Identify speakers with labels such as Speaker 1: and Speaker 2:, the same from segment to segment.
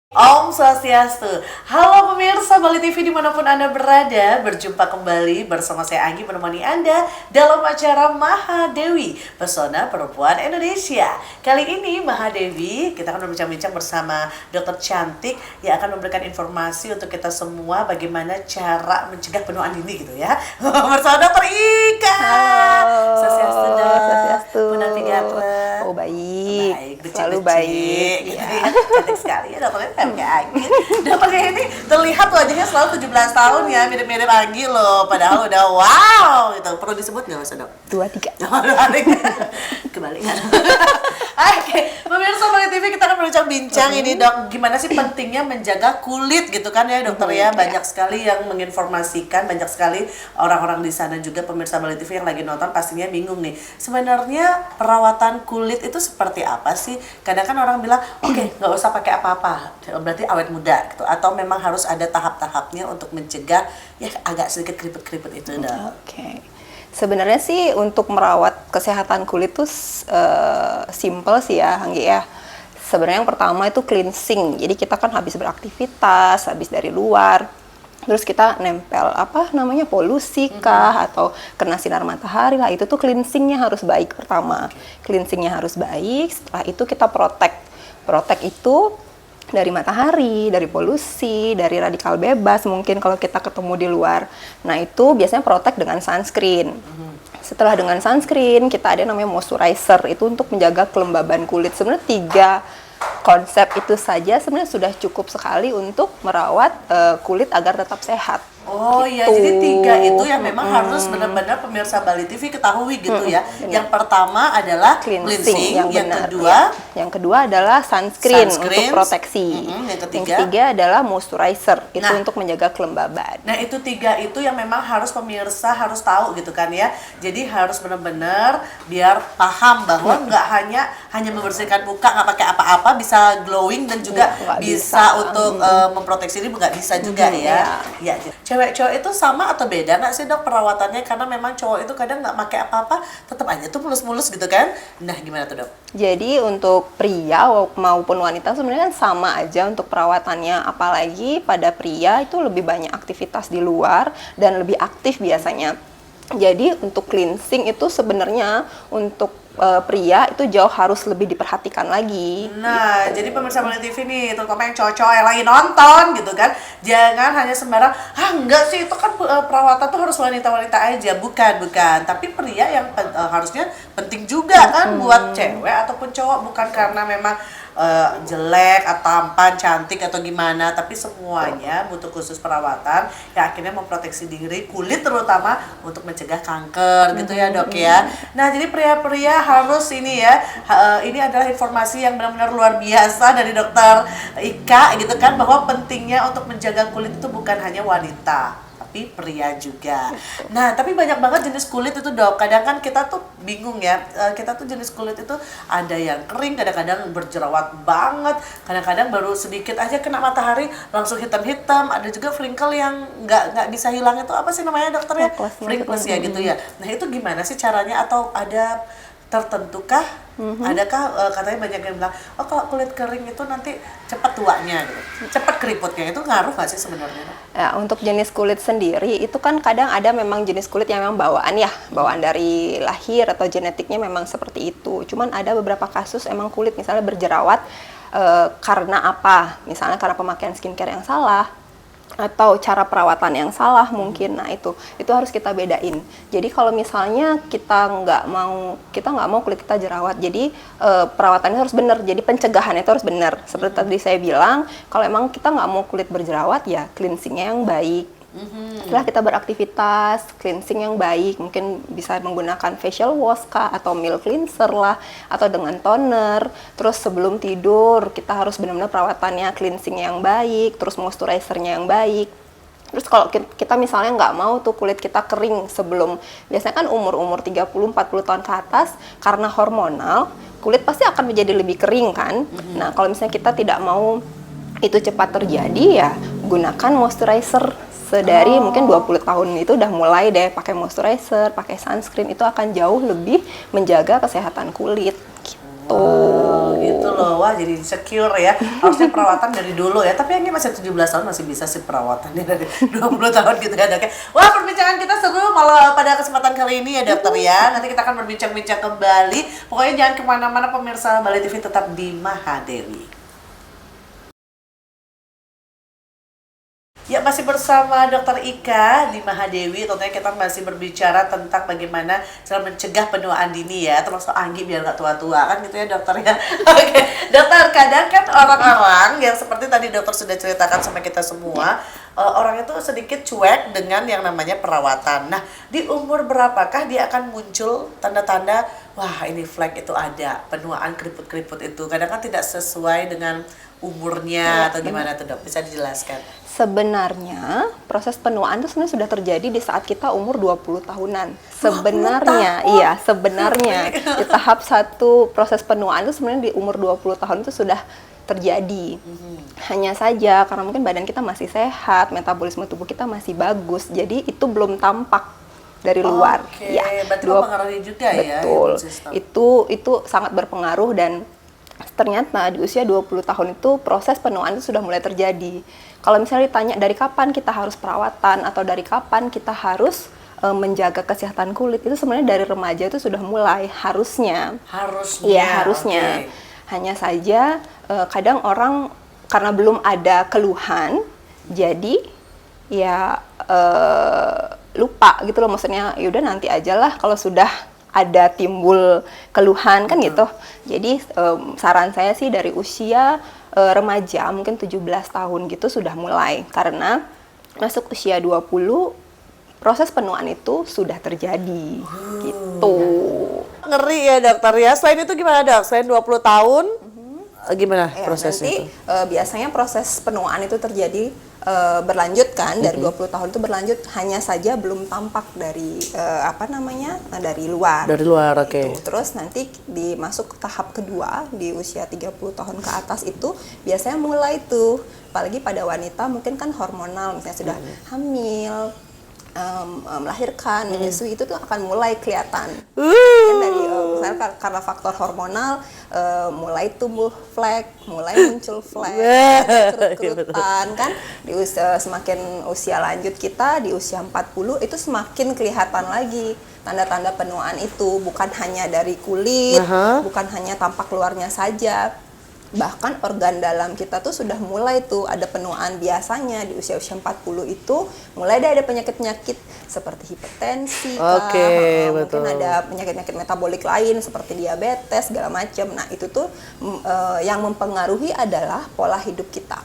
Speaker 1: Om Swastiastu. Halo pemirsa Bali TV dimanapun Anda berada, berjumpa kembali bersama saya Anggi menemani Anda dalam acara Mahadewi, Pesona Perempuan Indonesia. Kali ini Mahadewi, kita akan berbincang-bincang bersama Dokter Cantik yang akan memberikan informasi untuk kita semua bagaimana cara mencegah penuaan dini gitu ya. Bersama Dokter Ika.
Speaker 2: Halo.
Speaker 1: Swastiastu dok.
Speaker 2: Swastiastu.
Speaker 1: Punati Gatra.
Speaker 2: Oh baik.
Speaker 1: Baik,
Speaker 2: Selalu baik.
Speaker 1: gitu ya. Cantik sekali ya dokternya kayak Anggi. Dokternya ini terlihat wajahnya selalu 17 tahun ya, mirip-mirip Anggi loh. Padahal udah wow gitu. Perlu disebut nggak Mas Dok?
Speaker 2: 23.
Speaker 1: Kembali kan? Oke, pemirsa Bali TV kita akan berbincang-bincang ini dok, gimana sih pentingnya menjaga kulit gitu kan ya dokter ya. Banyak sekali yang menginformasikan, banyak sekali orang-orang di sana juga pemirsa Bali TV yang lagi nonton pastinya bingung nih. Sebenarnya perawatan kulit itu seperti apa sih? Kadang kan orang bilang, oke, nggak usah pakai apa-apa, berarti awet muda gitu. Atau memang harus ada tahap-tahapnya untuk mencegah ya agak sedikit keriput-keriput itu dok.
Speaker 2: Oke. Sebenarnya sih untuk merawat kesehatan kulit tuh simple sih ya, Anggi ya. Sebenarnya yang pertama itu cleansing. Jadi kita kan habis beraktivitas, habis dari luar, terus kita nempel polusi kah atau kena sinar matahari lah, itu tuh cleansingnya harus baik pertama. Cleansingnya harus baik. Setelah itu kita protect itu dari matahari, dari polusi, dari radikal bebas mungkin kalau kita ketemu di luar. Nah itu biasanya protect dengan sunscreen. Setelah dengan sunscreen kita ada namanya moisturizer, itu untuk menjaga kelembaban kulit. Sebenarnya 3 konsep itu saja sebenarnya sudah cukup sekali untuk merawat kulit agar tetap sehat.
Speaker 1: Oh iya, jadi 3 itu yang memang harus benar-benar pemirsa Bali TV ketahui gitu ya.
Speaker 2: Benar.
Speaker 1: Yang pertama adalah cleansing, yang
Speaker 2: benar,
Speaker 1: kedua
Speaker 2: ya. Yang kedua adalah sunscreen untuk proteksi.
Speaker 1: Yang
Speaker 2: Yang ketiga adalah moisturizer, itu untuk menjaga kelembaban.
Speaker 1: Nah itu 3 itu yang memang harus pemirsa harus tahu gitu kan ya. Jadi harus benar-benar biar paham bahwa nggak hanya membersihkan muka nggak pakai apa-apa bisa glowing dan juga bisa untuk memproteksi ini nggak bisa juga ya. Ya. Cewek-cowok itu sama atau beda nggak sih dok perawatannya? Karena memang cowok itu kadang nggak pakai apa-apa, tetap aja tuh mulus-mulus gitu kan? Nah gimana tuh dok?
Speaker 2: Jadi untuk pria maupun wanita sebenarnya kan sama aja untuk perawatannya. Apalagi pada pria itu lebih banyak aktivitas di luar dan lebih aktif biasanya. Jadi untuk cleansing itu sebenarnya untuk pria itu jauh harus lebih diperhatikan lagi.
Speaker 1: Nah, jadi pemirsa Bali TV nih, terutama yang cowok-cowok yang lagi nonton gitu kan, jangan hanya sembarang, enggak sih itu kan perawatan tuh harus wanita-wanita aja, bukan. Tapi pria yang harusnya penting juga kan buat cewek ataupun cowok, bukan karena memang jelek atau tampan, cantik atau gimana, tapi semuanya butuh khusus perawatan yang akhirnya memproteksi diri, kulit terutama untuk mencegah kanker gitu ya dok ya. Nah jadi pria-pria harus ini ya, ini adalah informasi yang benar-benar luar biasa dari dokter Ika gitu kan, bahwa pentingnya untuk menjaga kulit itu bukan hanya wanita tapi pria juga. Nah, tapi banyak banget jenis kulit itu dok. Kadang kan kita tuh bingung ya. Kita tuh jenis kulit itu ada yang kering, kadang-kadang berjerawat banget, kadang-kadang baru sedikit aja kena matahari langsung hitam-hitam. Ada juga wrinkle yang nggak bisa hilang, itu apa sih namanya dokternya? Wrinkles ya gitu ya. Nah itu gimana sih caranya, atau ada tertentukah? Adakah katanya banyak yang bilang, oh kalau kulit kering itu nanti cepat tuanya gitu, cepat keriputnya, itu ngaruh nggak sih sebenarnya?
Speaker 2: Ya, untuk jenis kulit sendiri itu kan kadang ada memang jenis kulit yang memang bawaan dari lahir atau genetiknya memang seperti itu. Cuman ada beberapa kasus emang kulit misalnya berjerawat karena apa? Misalnya karena pemakaian skincare yang salah, atau cara perawatan yang salah mungkin. Nah itu harus kita bedain. Jadi kalau misalnya kita nggak mau kulit kita jerawat, jadi perawatannya harus benar, jadi pencegahannya itu harus benar. Seperti tadi saya bilang, kalau emang kita nggak mau kulit berjerawat ya cleansingnya yang baik. Setelah kita beraktivitas, cleansing yang baik, mungkin bisa menggunakan facial wash kah, atau milk cleanser lah, atau dengan toner. Terus sebelum tidur kita harus benar-benar perawatannya cleansing yang baik, terus moisturizernya yang baik. Terus kalau kita misalnya nggak mau tuh kulit kita kering sebelum, biasanya kan umur 30-40 tahun ke atas, karena hormonal, kulit pasti akan menjadi lebih kering kan. Nah kalau misalnya kita tidak mau itu cepat terjadi, ya gunakan moisturizer. Sedari mungkin 20 tahun itu udah mulai deh pakai moisturizer, pakai sunscreen, itu akan jauh lebih menjaga kesehatan kulit. gitu.
Speaker 1: Oh, gitu loh. Wah, jadi insecure ya. Harusnya perawatan dari dulu ya. Tapi ini masih 17 tahun masih bisa sih perawatannya dari 20 tahun gitu kan, Dok ya. Wah, perbincangan kita seru malah pada kesempatan kali ini ya, Dokter ya. Nanti kita akan berbincang-bincang kembali. Pokoknya jangan kemana-mana pemirsa Bali TV, tetap di Mahadewi. Ya, masih bersama Dokter Ika di Mahadewi. Tentunya kita masih berbicara tentang bagaimana cara mencegah penuaan dini ya, termasuk Anggi biar nggak tua-tua kan gitu ya, Dokter ya. Oke, Dokter, kadang kan orang-orang yang seperti tadi Dokter sudah ceritakan sama kita semua, orang itu sedikit cuek dengan yang namanya perawatan. Nah, di umur berapakah dia akan muncul tanda-tanda, wah ini flek itu ada, penuaan keriput-keriput itu. Kadang kan tidak sesuai dengan umurnya atau gimana tuh, Dok? Bisa dijelaskan?
Speaker 2: Sebenarnya proses penuaan itu sebenarnya sudah terjadi di saat kita umur 20 tahunan. Sebenarnya, iya, sebenarnya di tahap satu proses penuaan itu sebenarnya di umur 20 tahun itu sudah terjadi. Hanya saja karena mungkin badan kita masih sehat, metabolisme tubuh kita masih bagus, jadi itu belum tampak dari luar.
Speaker 1: Oke,
Speaker 2: Ya,
Speaker 1: berarti mempengaruhi juga ya.
Speaker 2: betul.
Speaker 1: Imun sistem.
Speaker 2: Itu sangat berpengaruh dan ternyata di usia 20 tahun itu proses penuaan itu sudah mulai terjadi. Kalau misalnya ditanya dari kapan kita harus perawatan atau dari kapan kita harus menjaga kesehatan kulit, itu sebenarnya dari remaja itu sudah mulai harusnya.
Speaker 1: Harusnya.
Speaker 2: Iya, harusnya.
Speaker 1: Oke.
Speaker 2: Hanya saja kadang orang karena belum ada keluhan, jadi ya lupa gitu loh, maksudnya yaudah nanti aja lah kalau sudah ada timbul keluhan kan gitu. Jadi saran saya sih dari usia remaja mungkin 17 tahun gitu sudah mulai, karena masuk usia 20 proses penuaan itu sudah terjadi gitu.
Speaker 1: Ngeri ya, Dokter ya. Selain itu gimana, Dok? Selain 20 tahun gimana
Speaker 2: Ya,
Speaker 1: prosesnya
Speaker 2: nanti
Speaker 1: itu?
Speaker 2: biasanya proses penuaan itu terjadi berlanjut kan, dari 20 tahun itu berlanjut, hanya saja belum tampak dari dari luar.
Speaker 1: Dari luar, oke.
Speaker 2: Gitu. Terus nanti dimasuk ke tahap kedua di usia 30 tahun ke atas itu biasanya mulai tuh, apalagi pada wanita mungkin kan hormonal, misalnya sudah hamil, melahirkan, menyusui, itu tuh akan mulai kelihatan. Kan dari misalnya karena faktor hormonal mulai tumbuh flek, mulai muncul flek, kerut-kerutan kan. Di semakin usia lanjut kita di usia 40 itu semakin kelihatan lagi tanda-tanda penuaan itu, bukan hanya dari kulit, bukan hanya tampak luarnya saja. Bahkan organ dalam kita tuh sudah mulai tuh ada penuaan. Biasanya di usia-usia 40 itu mulai ada penyakit-penyakit seperti hipertensi, mungkin ada penyakit-penyakit metabolik lain seperti diabetes segala macam. Nah, itu tuh yang mempengaruhi adalah pola hidup kita.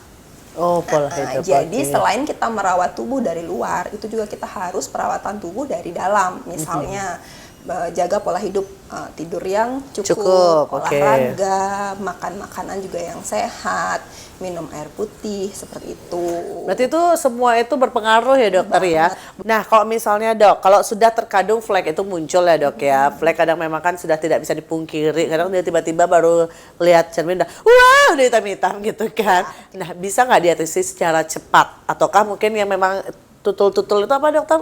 Speaker 1: Oh, pola hidup.
Speaker 2: Jadi selain kita merawat tubuh dari luar, itu juga kita harus perawatan tubuh dari dalam. Misalnya jaga pola hidup, tidur yang cukup, olahraga, makan makanan juga yang sehat, minum air putih, seperti itu.
Speaker 1: Berarti itu semua itu berpengaruh ya, Dokter ya. Nah, kalau misalnya, Dok, kalau sudah terkadang flek itu muncul ya, Dok ya. Flek kadang memang kan sudah tidak bisa dipungkiri. Kadang dia tiba-tiba baru lihat cermin wah, udah hitam-hitam gitu kan. Nah, bisa nggak diatasi secara cepat? Ataukah mungkin yang memang tutul-tutul itu apa, Dokter?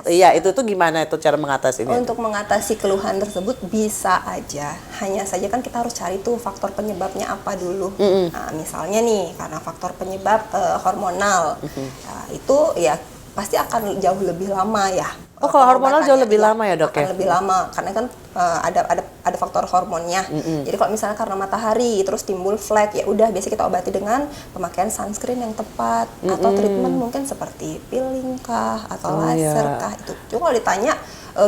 Speaker 1: Iya, itu tuh gimana itu cara mengatasinya?
Speaker 2: Untuk mengatasi keluhan tersebut bisa aja. Hanya saja kan kita harus cari tuh faktor penyebabnya apa dulu. Nah, misalnya nih karena faktor penyebab hormonal. Nah, itu ya pasti akan jauh lebih lama ya.
Speaker 1: Oh, kalau hormonal jauh lebih lama ya, Dok ya?
Speaker 2: Akan lebih lama karena kan ada faktor hormonnya. Jadi kalau misalnya karena matahari terus timbul flek, ya udah biasa kita obati dengan pemakaian sunscreen yang tepat atau treatment mungkin seperti peeling kah atau laser kah itu. Cuma kalau ditanya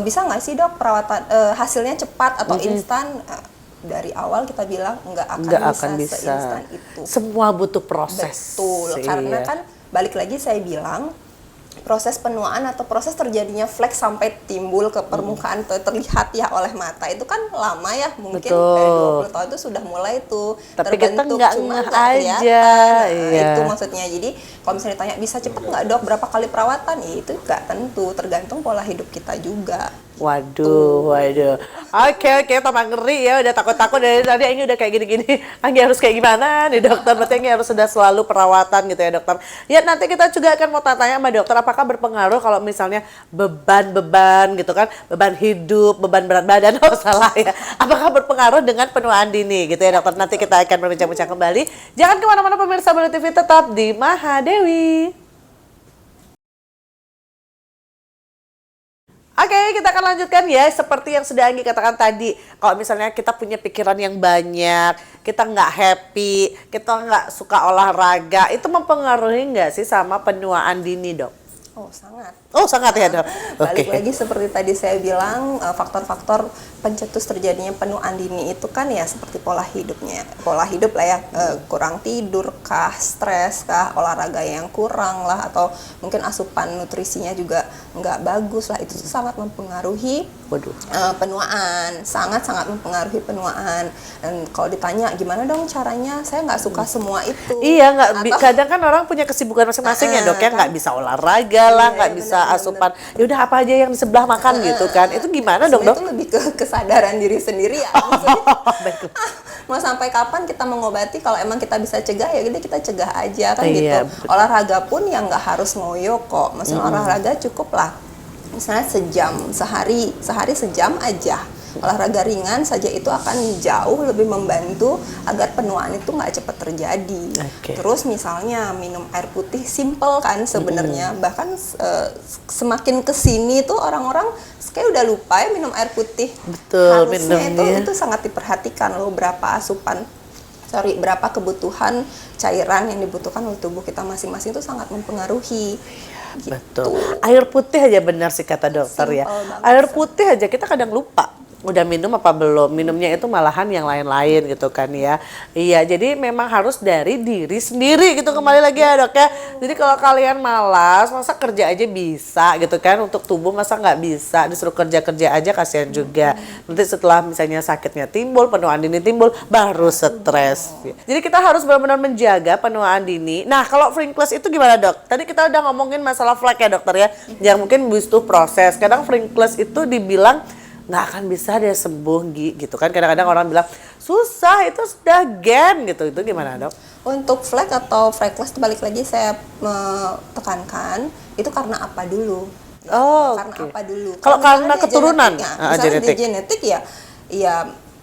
Speaker 2: bisa nggak sih, Dok, perawatan hasilnya cepat atau instan? Dari awal kita bilang nggak akan bisa seinstan itu.
Speaker 1: Semua butuh proses.
Speaker 2: Betul, karena kan balik lagi saya bilang proses penuaan atau proses terjadinya flek sampai timbul ke permukaan terlihat ya oleh mata itu kan lama ya, mungkin dari 20 tahun itu sudah mulai tuh
Speaker 1: tapi
Speaker 2: terbentuk,
Speaker 1: kita
Speaker 2: cuma
Speaker 1: nggak
Speaker 2: kelihatan.
Speaker 1: aja.
Speaker 2: Itu maksudnya. Jadi kalau misalnya ditanya bisa cepet nggak, Dok, berapa kali perawatan, ya itu nggak tentu, tergantung pola hidup kita juga.
Speaker 1: Waduh, waduh. Oke, tambah ngeri ya. Udah takut-takut dari tadi ini udah kayak gini-gini. Anggi harus kayak gimana nih dokter? Berarti Anggi harus sudah selalu perawatan gitu ya dokter. Ya nanti kita juga akan mau tanya sama dokter apakah berpengaruh kalau misalnya beban-beban gitu kan. Beban hidup, beban berat badan. Oh salah ya. Apakah berpengaruh dengan penuaan dini gitu ya dokter? Nanti kita akan berbincang-bincang kembali. Jangan kemana-mana pemirsa Beli TV, tetap di Mahadewi. Oke, kita akan lanjutkan ya. Seperti yang sudah Anggi katakan tadi, kalau misalnya kita punya pikiran yang banyak, kita nggak happy, kita nggak suka olahraga, itu mempengaruhi nggak sih sama penuaan dini, Dok?
Speaker 2: Oh, sangat.
Speaker 1: Oh, sangat ya, Dok.
Speaker 2: Balik lagi seperti tadi saya bilang, faktor-faktor pencetus terjadinya penuaan dini itu kan ya seperti pola hidupnya. Pola hidup lah ya, kurang tidur kah, stres kah, olahraga yang kurang lah, atau mungkin asupan nutrisinya juga nggak bagus lah. Itu sangat mempengaruhi penuaan, sangat-sangat mempengaruhi penuaan. Dan kalau ditanya gimana dong caranya, saya nggak suka semua itu.
Speaker 1: Iya, kadang kan orang punya kesibukan masing-masing ya, Dok, ya nggak bisa olahraga lah, nggak bisa asupan. Ya udah apa aja yang di sebelah makan gitu kan. Itu gimana dong, Dok?
Speaker 2: Itu lebih ke kesadaran diri sendiri ya. Mau sampai kapan kita mengobati, kalau emang kita bisa cegah ya kita cegah aja kan gitu. Olahraga pun yang nggak harus ngoyo kok. Maksudnya olahraga cukup lah. Misalnya sehari sejam aja. Olahraga ringan saja itu akan jauh lebih membantu agar penuaan itu nggak cepat terjadi. Terus misalnya minum air putih simple kan sebenarnya, bahkan semakin kesini tuh orang-orang kayak udah lupa ya minum air putih.
Speaker 1: Betul,
Speaker 2: harusnya itu sangat diperhatikan loh, berapa kebutuhan cairan yang dibutuhkan oleh tubuh kita masing-masing itu sangat mempengaruhi. Gitu.
Speaker 1: Betul. Air putih aja benar sih kata dokter ya. Air putih aja kita kadang lupa. Udah minum apa belum? Minumnya itu malahan yang lain-lain gitu kan ya. Iya, jadi memang harus dari diri sendiri gitu, kembali lagi ya, Dok ya. Jadi kalau kalian malas, masa kerja aja bisa gitu kan, untuk tubuh masa nggak bisa, disuruh kerja-kerja aja kasihan juga. Nanti setelah misalnya sakitnya timbul, penuaan dini timbul, baru stres. Jadi kita harus benar-benar menjaga penuaan dini. Nah, kalau Freckles itu gimana, Dok? Tadi kita udah ngomongin masalah flek ya, dokter ya, yang mungkin butuh proses. Kadang Freckles itu dibilang nggak akan bisa dia sembuh gitu kan, kadang-kadang orang bilang susah, itu sudah gen gitu. Itu gimana, Dok?
Speaker 2: Untuk flek atau freckles balik lagi saya tekankan itu karena apa dulu? Karena apa dulu?
Speaker 1: Kalau karena keturunan,
Speaker 2: misalnya di genetik ya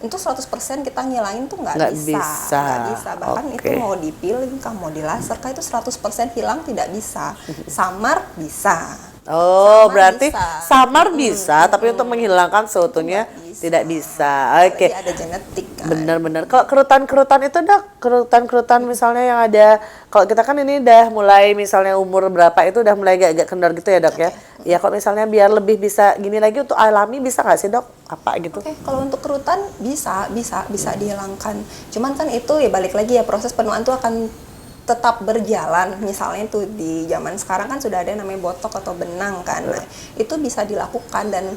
Speaker 2: itu 100% kita ngilangin tuh nggak bisa. Bahkan itu mau dipilih kah, mau dilaser kah, itu 100% hilang tidak bisa. Samar bisa.
Speaker 1: Oh, berarti samar bisa, tapi untuk menghilangkan seutuhnya tidak bisa. Oke.
Speaker 2: Jadi ada genetik kan.
Speaker 1: Benar-benar. Kalau kerutan-kerutan itu, Dok, kerutan-kerutan misalnya yang ada, kalau kita kan ini udah mulai misalnya umur berapa itu udah mulai agak kendor gitu ya, Dok ya. Ya kalau misalnya biar lebih bisa gini lagi untuk alami bisa nggak sih, Dok? Apa gitu?
Speaker 2: Kalau untuk kerutan bisa dihilangkan. Cuman kan itu ya balik lagi ya, proses penuaan itu akan tetap berjalan. Misalnya tuh di zaman sekarang kan sudah ada yang namanya botok atau benang kan. Nah, itu bisa dilakukan dan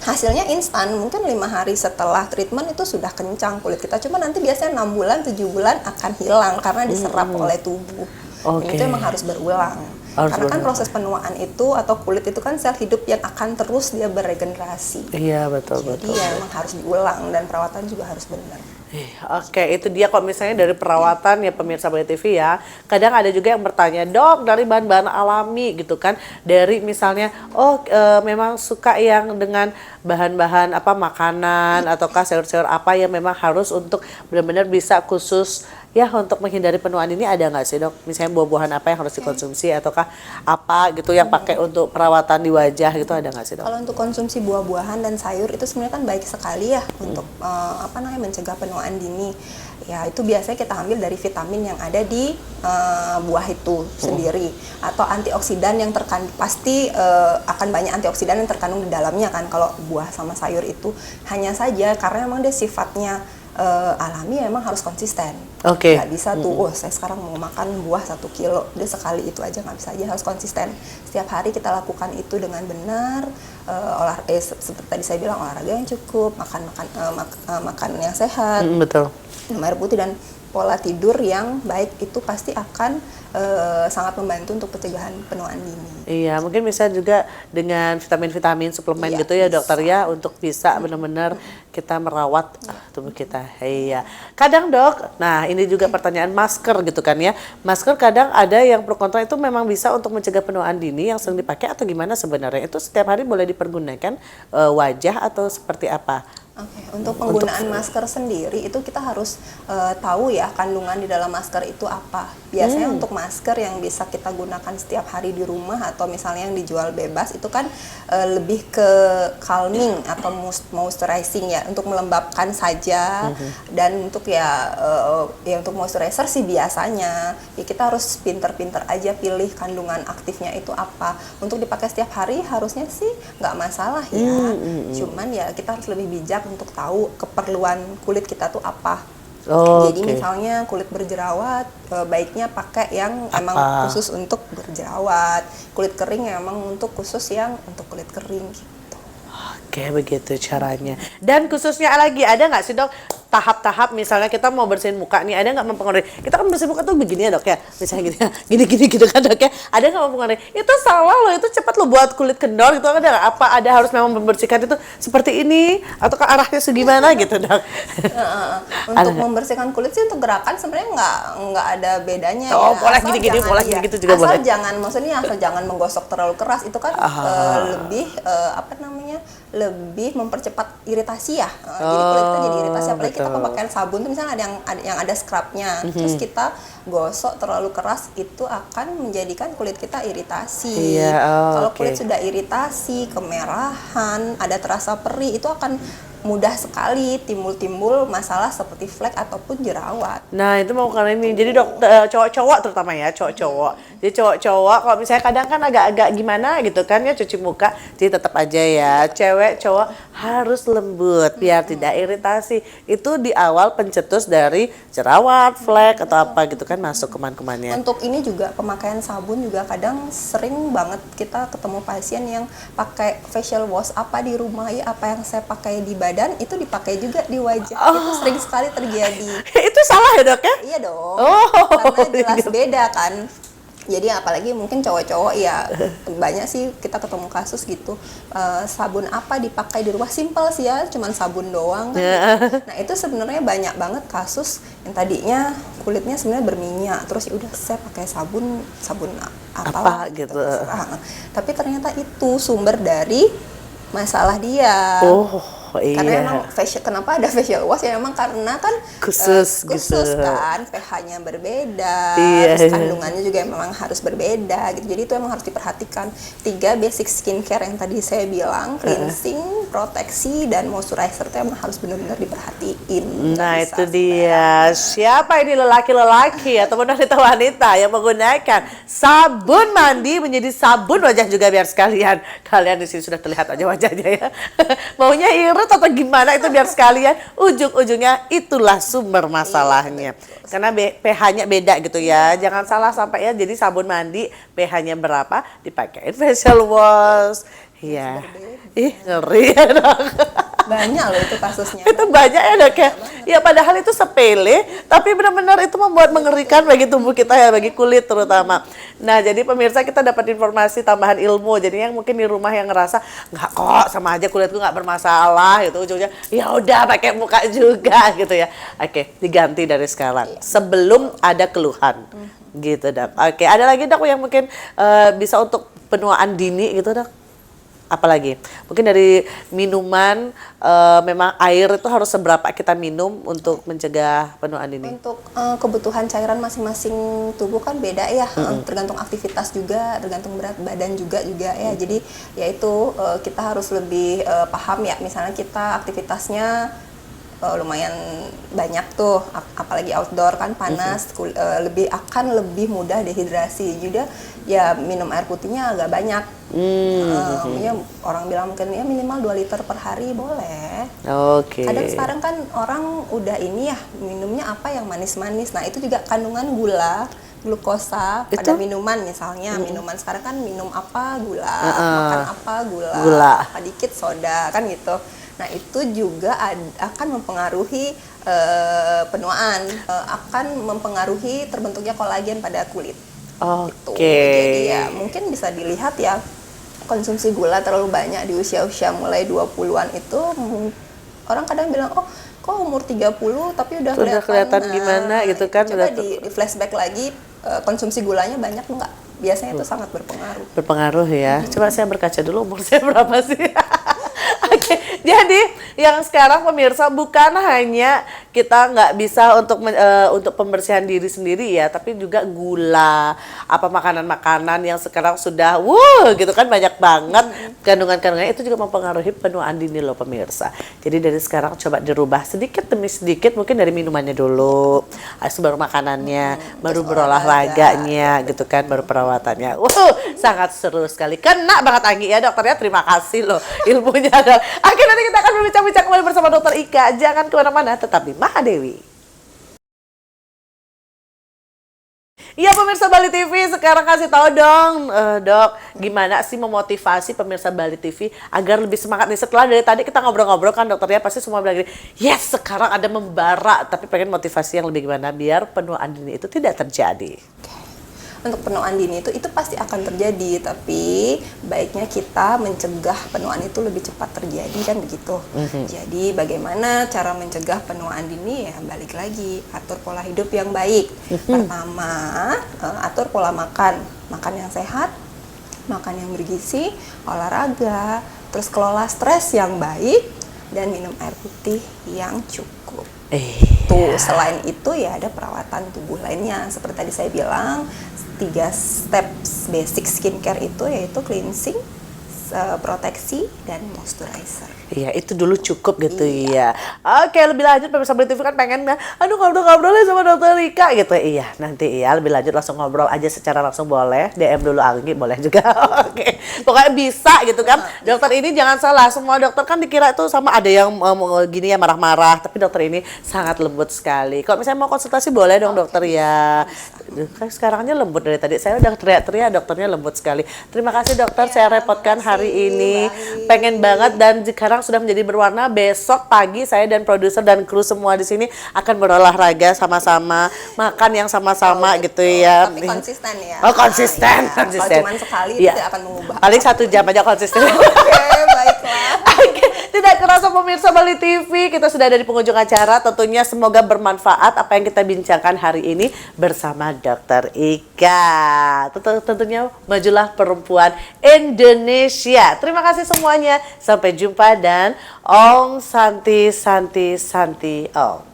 Speaker 2: hasilnya instan. Mungkin 5 hari setelah treatment itu sudah kencang kulit kita. Cuma nanti biasanya 6 bulan, 7 bulan akan hilang karena diserap oleh tubuh. Dan itu emang harus berulang. Karena kan proses penuaan itu atau kulit itu kan sel hidup yang akan terus dia beregenerasi.
Speaker 1: Iya, betul.
Speaker 2: Jadi ya emang harus diulang dan perawatan juga harus benar.
Speaker 1: Oke, itu dia kok misalnya dari perawatan ya pemirsa Beli TV ya. Kadang ada juga yang bertanya, Dok, dari bahan-bahan alami gitu kan. Dari misalnya, memang suka yang dengan bahan-bahan apa makanan ataukah sayur-sayur apa yang memang harus untuk benar-benar bisa khusus ya untuk menghindari penuaan ini, ada nggak sih, Dok? Misalnya buah-buahan apa yang harus dikonsumsi ataukah apa gitu yang pakai untuk perawatan di wajah gitu, ada nggak sih, Dok?
Speaker 2: Kalau untuk konsumsi buah-buahan dan sayur itu sebenarnya kan baik sekali ya untuk mencegah penuaan dini. Ya itu biasanya kita ambil dari vitamin yang ada di buah itu sendiri atau antioksidan yang pasti akan banyak antioksidan yang terkandung di dalamnya kan kalau buah sama sayur itu. Hanya saja karena memang dia sifatnya alami, memang harus konsisten. Nggak bisa tuh, saya sekarang mau makan buah 1 kilo, dia sekali itu aja nggak bisa, aja harus konsisten. Setiap hari kita lakukan itu dengan benar, seperti tadi saya bilang, olahraga yang cukup, makan yang sehat,
Speaker 1: Betul.
Speaker 2: minum air putih dan pola tidur yang baik itu pasti akan sangat membantu untuk pencegahan penuaan dini.
Speaker 1: Iya, mungkin bisa juga dengan vitamin-vitamin suplemen
Speaker 2: Iya,
Speaker 1: gitu ya
Speaker 2: bisa.
Speaker 1: dokter ya untuk bisa benar-benar kita merawat tubuh kita. Iya. Kadang dok, nah ini juga pertanyaan masker gitu kan ya. Masker kadang ada yang pro kontra itu memang bisa untuk mencegah penuaan dini yang sering dipakai atau gimana sebenarnya? Itu setiap hari boleh dipergunakan wajah atau seperti apa?
Speaker 2: Oke, untuk penggunaan masker sendiri itu kita harus tahu ya kandungan di dalam masker itu apa. Biasanya untuk masker yang bisa kita gunakan setiap hari di rumah atau misalnya yang dijual bebas itu kan lebih ke calming atau moisturizing ya, untuk melembabkan saja. Dan untuk ya untuk moisturizer sih biasanya ya kita harus pinter-pinter aja pilih kandungan aktifnya itu apa. Untuk dipakai setiap hari harusnya sih nggak masalah ya. Cuman ya kita harus lebih bijak untuk tahu keperluan kulit kita tuh apa. Jadi misalnya kulit berjerawat, baiknya pakai yang emang khusus untuk berjerawat. Kulit kering ya emang untuk khusus yang untuk kulit kering gitu.
Speaker 1: Oke, begitu caranya. Dan khususnya lagi, ada nggak sih dok tahap-tahap misalnya kita mau bersihin muka nih, ada nggak mempengaruhi? Kita kan bersihin muka tuh begini ya dok ya, misalnya gini, gini gitu kan dok ya. Ada nggak mempengaruhi? Itu salah loh, itu cepat lo buat kulit kendor gitu. Ada nggak? Apa ada harus memang membersihkan itu seperti ini atau ke arahnya segimana gitu dok?
Speaker 2: Untuk membersihkan kulit sih untuk gerakan sebenarnya nggak ada bedanya
Speaker 1: Oh,
Speaker 2: ya.
Speaker 1: pola
Speaker 2: Asal
Speaker 1: gini-gini,
Speaker 2: jangan-
Speaker 1: pola
Speaker 2: iya,
Speaker 1: gini-gitu juga boleh.
Speaker 2: Asal jangan menggosok terlalu keras, itu kan lebih lebih mempercepat iritasi ya. Jadi kulit kita jadi iritasi, apalagi kita
Speaker 1: betul.
Speaker 2: pemakaian sabun tuh misalnya yang ada scrubnya, terus kita gosok terlalu keras itu akan menjadikan kulit kita iritasi.
Speaker 1: Iya,
Speaker 2: Kalau
Speaker 1: oke.
Speaker 2: kulit sudah iritasi, kemerahan, ada terasa perih, itu akan mudah sekali timbul masalah seperti flek ataupun jerawat.
Speaker 1: Nah itu mau karena ini, jadi dok cowok-cowok terutama ya cowok-cowok. Jadi cowok-cowok kalau misalnya kadang kan agak-agak gimana gitu kan ya cuci muka, jadi tetap aja ya cewek cowok harus lembut biar tidak iritasi. Itu di awal pencetus dari jerawat, flek atau apa gitu kan masuk kuman-kumannya.
Speaker 2: Untuk ini juga pemakaian sabun juga kadang sering banget kita ketemu pasien yang pakai facial wash apa di rumah ya, apa yang saya pakai di badan itu dipakai juga di wajah. Itu sering sekali terjadi.
Speaker 1: Itu salah ya dok ya?
Speaker 2: Iya dong.
Speaker 1: Oh,
Speaker 2: Karena jelas beda kan. Jadi apalagi mungkin cowok-cowok ya banyak sih kita ketemu kasus gitu, sabun apa dipakai di rumah, simpel sih ya, cuman sabun doang kan. Nah itu sebenarnya banyak banget kasus yang tadinya kulitnya sebenarnya berminyak, terus ya udah saya pakai sabun
Speaker 1: Apa gitu.
Speaker 2: terserah. Tapi ternyata itu sumber dari masalah dia. Karena
Speaker 1: Iya.
Speaker 2: emang kenapa ada facial wash ya, emang karena kan
Speaker 1: Khusus gitu.
Speaker 2: kan, pH-nya berbeda,
Speaker 1: Iya.
Speaker 2: terus kandungannya juga memang harus berbeda gitu. Jadi itu emang harus diperhatikan. 3 basic skincare yang tadi saya bilang, cleansing, proteksi, dan moisturizer itu emang harus benar-benar diperhatiin.
Speaker 1: Nah
Speaker 2: Nggak
Speaker 1: itu
Speaker 2: bisa
Speaker 1: dia. Siapa ini lelaki-lelaki ataupun wanita-wanita yang menggunakan sabun mandi menjadi sabun wajah juga biar sekalian. Kalian di sini sudah terlihat aja wajahnya ya. Maunya irit atau gimana itu biar sekalian. Ujung-ujungnya itulah sumber masalahnya. Karena pH-nya beda gitu ya. Jangan salah sampai ya jadi sabun mandi pH-nya berapa dipakai facial wash. Iya. Ih ngeri ya dok.
Speaker 2: Banyak loh itu kasusnya.
Speaker 1: Itu banyak ya dok ya. Ya padahal itu sepele, tapi benar-benar itu membuat mengerikan bagi tubuh kita ya, bagi kulit terutama. Nah jadi pemirsa kita dapat informasi tambahan ilmu. Jadi yang mungkin di rumah yang ngerasa nggak kok sama aja kulitku nggak bermasalah gitu, ujungnya ya udah pakai muka juga gitu ya. Oke, diganti dari sekarang sebelum ada keluhan. Gitu dok. Oke, ada lagi dok yang mungkin bisa untuk penuaan dini gitu dok? Apalagi mungkin dari minuman, memang air itu harus seberapa kita minum untuk mencegah penuaan dini?
Speaker 2: Untuk kebutuhan cairan masing-masing tubuh kan beda ya, tergantung aktivitas juga, tergantung berat badan juga ya. Jadi ya itu kita harus lebih paham ya, misalnya kita aktivitasnya lumayan banyak tuh, apalagi outdoor kan panas, akan lebih mudah dehidrasi. Juga ya minum air putihnya agak banyak. Ya, orang bilang mungkin ya minimal 2 liter per hari boleh.
Speaker 1: Oke.
Speaker 2: Kadang sekarang kan orang udah ini ya minumnya apa yang manis-manis. Nah itu juga kandungan glukosa pada minuman, misalnya minuman sekarang kan minum apa gula, makan apa gula, apa dikit soda kan gitu. Nah itu juga akan mempengaruhi penuaan, akan mempengaruhi terbentuknya kolagen pada kulit. gitu.
Speaker 1: Oke.
Speaker 2: Jadi ya mungkin bisa dilihat ya, konsumsi gula terlalu banyak di usia-usia mulai 20-an itu orang kadang bilang, oh kok umur 30 tapi udah
Speaker 1: kelihatan gimana gitu kan.
Speaker 2: Coba di flashback lagi, konsumsi gulanya banyak enggak? Biasanya itu sangat berpengaruh.
Speaker 1: Berpengaruh ya. Coba saya berkaca dulu umur saya berapa sih. Oke, jadi yang sekarang pemirsa bukan hanya kita nggak bisa untuk pembersihan diri sendiri ya, tapi juga gula, apa makanan-makanan yang sekarang sudah gitu kan banyak banget kandungan-kandungannya, itu juga mempengaruhi penuaan dini loh pemirsa. Jadi dari sekarang coba dirubah sedikit demi sedikit, mungkin dari minumannya dulu, habis itu baru makanannya, baru berolahraganya gitu kan, baru perawatannya. Sangat seru sekali. Kena banget Anggi ya dokternya, terima kasih loh ilmunya. Oke, nanti kita akan berbincang-bincang kembali bersama Dokter Ika. Jangan kemana-mana, tetap di Mahadewi. Iya pemirsa Bali TV, sekarang kasih tahu dong dok, gimana sih memotivasi pemirsa Bali TV agar lebih semangat nih. Setelah dari tadi kita ngobrol-ngobrol kan dokternya pasti semua bilang gini, yes sekarang ada membara, tapi pengen motivasi yang lebih gimana biar penuaan dini itu tidak terjadi.
Speaker 2: Untuk penuaan dini itu pasti akan terjadi, tapi baiknya kita mencegah penuaan itu lebih cepat terjadi kan begitu. Jadi bagaimana cara mencegah penuaan dini ya, balik lagi atur pola hidup yang baik. Pertama, atur pola makan yang sehat, makan yang bergizi, olahraga, terus kelola stres yang baik, dan minum air putih yang cukup. Tuh, selain itu ya ada perawatan tubuh lainnya seperti tadi saya bilang, 3 steps basic skincare itu yaitu cleansing, proteksi, dan moisturizer.
Speaker 1: Iya, itu dulu cukup gitu ya. Oke, lebih lanjut pemirsa Bali TV kan pengen ngobrol-ngobrolnya sama Dokter Ika gitu. Iya, nanti ya lebih lanjut langsung ngobrol aja secara langsung boleh. DM dulu Anggi boleh juga. Oke. Pokoknya bisa gitu kan. Dokter ini jangan salah, semua dokter kan dikira itu sama ada yang gini ya marah-marah, tapi dokter ini sangat lembut sekali. Kalau misalnya mau konsultasi boleh dong dokter ya. Kan sekarangnya lembut dari tadi. Saya udah teriak-teriak, dokternya lembut sekali. Terima kasih dokter, saya repotkan hari ini. Pengen banget dan sekarang sudah menjadi berwarna. Besok pagi saya dan produser dan kru semua di sini akan berolahraga sama-sama, makan yang sama-sama gitu ya.
Speaker 2: Tapi konsisten ya.
Speaker 1: Oh, konsisten.
Speaker 2: Kalau cuma sekali tidak akan mengubah.
Speaker 1: Paling 1 jam aja konsisten.
Speaker 2: Oke, baiklah.
Speaker 1: Oke, tidak kerasa pemirsa Bali TV, kita sudah ada di penghujung acara. Tentunya semoga bermanfaat apa yang kita bincangkan hari ini bersama Dokter Ika. Tentunya majulah perempuan Indonesia. Terima kasih semuanya. Sampai jumpa dan Om Santi Santi Santi Om.